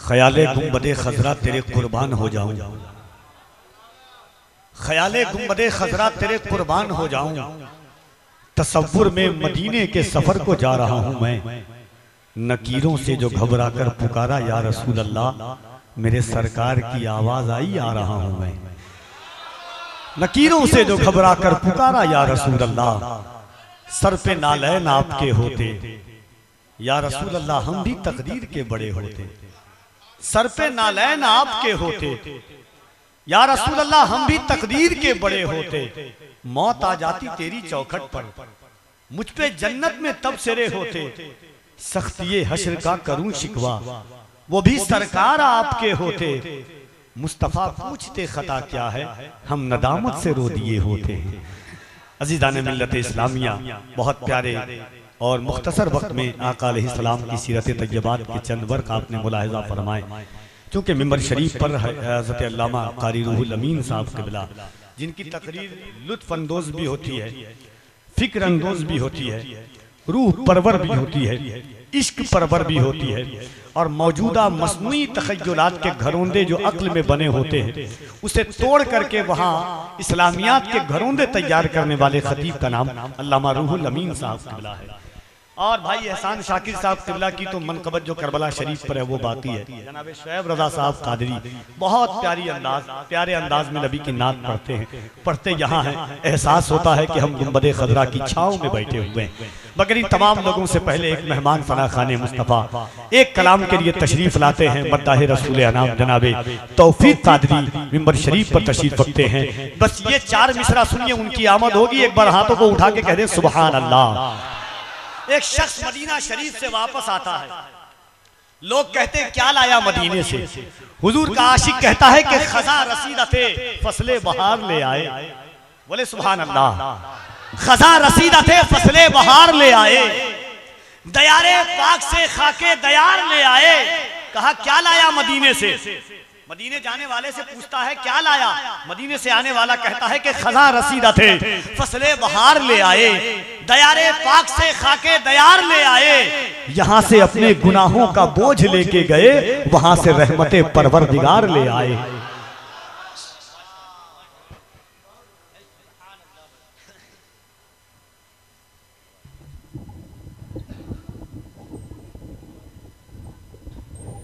ख्याले गुंबदे खजरा तेरे कुर्बान हो जाऊं, ख्याले गुंबदे खजरा तेरे कुर्बान हो जाऊं। तसव्वुर में मदीने के सफर को जा रहा हूं मैं, नकीरों से जो घबरा कर पुकारा या रसूल अल्लाह, मेरे सरकार की आवाज आई आ रहा हूं मैं। नकीरों से जो घबरा कर पुकारा या रसूल अल्लाह, सर पे नालैन आपके होते या रसूल अल्लाह, हम भी तकदीर के बड़े होते। सर पे नालैन आपके होते या रसूल अल्लाह, हम भी तकदीर के बड़े होते। मौत आ जाती तेरी चौखट पर, मुझ पे जन्नत में तब सिरे होते। सख्तिये हश्र का करूं शिकवा, वो भी सरकार आपके होते। मुस्तफा पूछते खता क्या है, हम नदामत से रो दिए होते। अजीज़ान मिल्लत इस्लामिया, बहुत प्यारे और मुख्तसर वक्त में आका अलैहिस्सलाम की सीरत तय्यबात के चंद वर्क आपने मुलाहिज़ा फरमाए। चूँकि मिंबर शरीफ पर हज़रत अल्लामा क़ारी रूहुल अमीन साहब क़िबला, जिनकी तकरीर लुत्फ़ अंदोज़ भी होती है, फ़िक्र अंदोज़ भी होती है, रूह परवर भी होती है, इश्क परवर भी होती है, और मौजूदा मस्नूई तख़य्युलात के घरोंदे जो अक्ल में बने होते हैं, उसे तोड़ करके वहाँ इस्लामियात के घरोंदे तैयार करने वाले खतीब का नाम अल्लामा रूहुल अमीन साहब क़िबला है। और भाई एहसान शाकिर साहब क़िबला की तो मनक़बत जो करबला शरीफ पर है वो बाकी है। जनाब शुएब रज़ा साहब कादरी बहुत प्यारे अंदाज में नबी की नात पढ़ते हैं। पढ़ते यहाँ हैं, एहसास होता है कि हम गुंबदे खजरा की छाँव में बैठे हुए हैं। मगर इन तमाम लोगों से पहले एक मेहमान फना खाने मुस्तफ़ा एक कलाम के लिए तशरीफ लाते हैं। मद्दाह रसूल अनाम जनाबे तौफीक कादरी मिंबर शरीफ पर तशरीफ रखते हैं। बस ये 4 मिसरा सुनिए, उनकी आमद होगी। एक बार हाथों को उठा के कह दे सुबहान अल्लाह। एक शख्स मदीना शरीफ से वापस आता है, लोग कहते हैं क्या लाया मदीने से। हुजूर का आशिक कहता है कि खजा रसीदा थे फसले बहार ले आए। बोले सुभान अल्लाह। खजा रसीदा थे फसले बहार ले आए, दयारे पाक से खाके दयार ले आए। कहा क्या लाया मदीने से। मदीने जाने वाले से पूछता है क्या लाया। मदीने से आने वाला कहता है कि खजा रसीदा थे फसले बहार ले आए, दयारे पाक से खाके दयार ले आए। यहाँ से अपने गुनाहों का बोझ लेके गए, वहां से रहमते परवरदिगार ले आए।